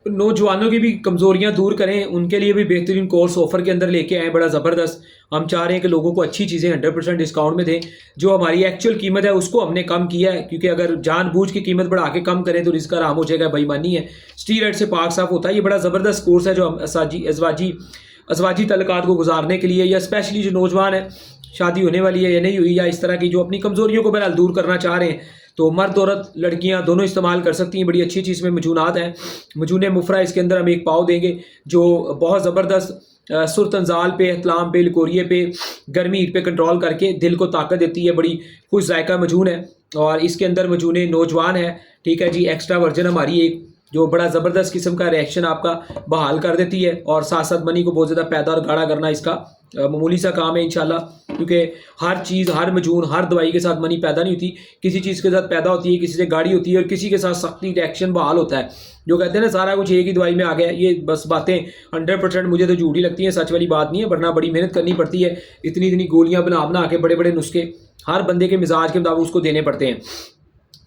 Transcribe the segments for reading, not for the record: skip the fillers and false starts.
नौजवानों की भी कमज़ोरियाँ दूर करें, उनके लिए भी बेहतरीन कोर्स ऑफ़र के अंदर लेके आएँ, बड़ा ज़बरदस्त। हम चाह रहे हैं कि लोगों को अच्छी चीज़ें 100% डिस्काउंट में दें। जो हमारी एक्चुअल कीमत है उसको हमने कम किया है, क्योंकि अगर जानबूझ के कीमत बढ़ा के कम करें तो रिस्क हराम हो जाएगा, बेईमानी है। स्टीरॉयड से पाक साफ होता है। ये बड़ा ज़बरदस्त कोर्स है जो हम अज़वाजी तल्लुकात को गुजारने के लिए, या स्पेशली जो नौजवान है, शादी होने वाली है या नहीं हुई, या इस तरह की जो अपनी कमज़ोरियों को बहरहाल दूर करना चाह रहे हैं, तो मर्द औरत लड़कियां दोनों इस्तेमाल कर सकती हैं। बड़ी अच्छी चीज़ में मजूनात हैं। मजून मुफरा इसके अंदर हम एक पाव देंगे जो बहुत ज़बरदस्त सुरतनजाल पे, एहतलाम पे, लिकोरिए पे, गर्मी हीट पे कंट्रोल करके दिल को ताकत देती है। बड़ी खुश जायका मजून है। और इसके अंदर मजून नौजवान है, ठीक है जी। एक्स्ट्रा वर्जन हमारी एक जो बड़ा ज़बरदस्त किस्म का रिएक्शन आपका बहाल कर देती है, और साथ साथ मनी को बहुत ज़्यादा पैदा और गाढ़ा करना इसका मामूली सा काम है इंशाल्लाह। क्योंकि हर चीज़, हर मजून, हर दवाई के साथ मनी पैदा नहीं होती। किसी चीज़ के साथ पैदा होती है, किसी से गाढ़ी होती है, और किसी के साथ सख्ती रिएक्शन बहाल होता है। जो कहते हैं ना सारा कुछ एक ही दवाई में आ गया, ये बस बातें 100% मुझे तो झूठी लगती हैं, सच वाली बात नहीं है। वरना बड़ी मेहनत करनी पड़ती है, इतनी इतनी गोलियाँ बना के, बड़े बड़े नुस्खे हर बंदे के मिजाज के मुताबिक उसको देने पड़ते हैं।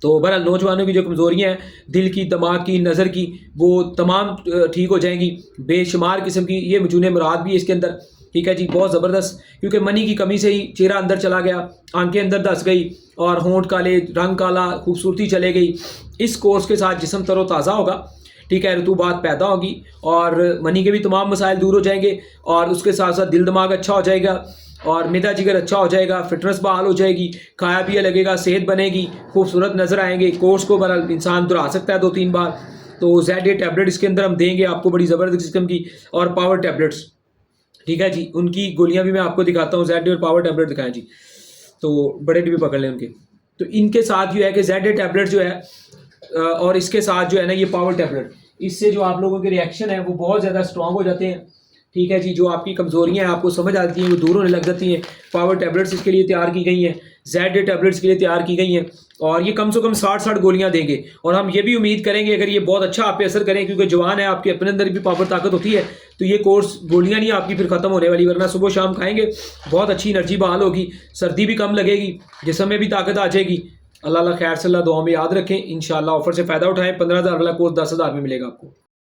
तो बहरहाल नौजवानों की जो कमज़ोरियाँ हैं, दिल की, दिमाग की, नज़र की, वो तमाम ठीक हो जाएंगी। बेशुमार किस्म की ये मजून मुराद भी है इसके अंदर, ठीक है जी। बहुत ज़बरदस्त, क्योंकि मनी की कमी से ही चेहरा अंदर चला गया, आंखें अंदर धस गई, और होंठ काले, रंग काला, खूबसूरती चले गई। इस कोर्स के साथ जिस्म तरोताज़ा होगा, ठीक है, रतूबात पैदा होगी, और मनी के भी तमाम मसाइल दूर हो जाएंगे, और उसके साथ साथ दिल दिमाग अच्छा हो जाएगा, और मैदा जिगर अच्छा हो जाएगा, फिटनेस बहाल हो जाएगी, खाया पिया लगेगा, सेहत बनेगी, खूबसूरत नज़र आएंगे। कोर्स को बहरहाल इंसान दोहरा सकता है 2-3 बार। तो ZA टैबलेट इसके अंदर हम देंगे आपको, बड़ी ज़बरदस्त किस्म की, और पावर टैबलेट्स, ठीक है जी। उनकी गोलियां भी मैं आपको दिखाता हूँ। ZA और पावर टैबलेट दिखाएं जी, तो बड़े डिब्बे पकड़ लें उनके। तो इनके साथ जो है कि ZA टैबलेट जो है, और इसके साथ जो है ना ये पावर टैबलेट, इससे जो आप लोगों के रिएक्शन है वो बहुत ज़्यादा स्ट्रॉन्ग हो जाते हैं, ठीक है जी। जो आपकी कमज़ोरियाँ हैं आपको समझ आती हैं, वो दूर होने लग जाती हैं। पावर टैबलेट्स इसके लिए तैयार की गई हैं, ZA टैबलेट्स के लिए तैयार की गई हैं, और ये कम से कम 60 गोलियां देंगे। और हम ये भी उम्मीद करेंगे अगर ये बहुत अच्छा आप पे असर करें, क्योंकि जवान है, आपके अपने अंदर भी पावर ताकत होती है, तो ये कोर्स गोलियां नहीं आपकी फिर ख़त्म होने वाली। वरना सुबह शाम खाएंगे, बहुत अच्छी एनर्जी बहाल होगी, सर्दी भी कम लगेगी, जिस्म में भी ताकत आ जाएगी। अल्लाह खैर से, अल्लाह दुआ में याद रखें। इंशाल्लाह ऑफर से फ़ायदा उठाएं। 15,000 वाला कोर्स 10,000 में मिलेगा आपको।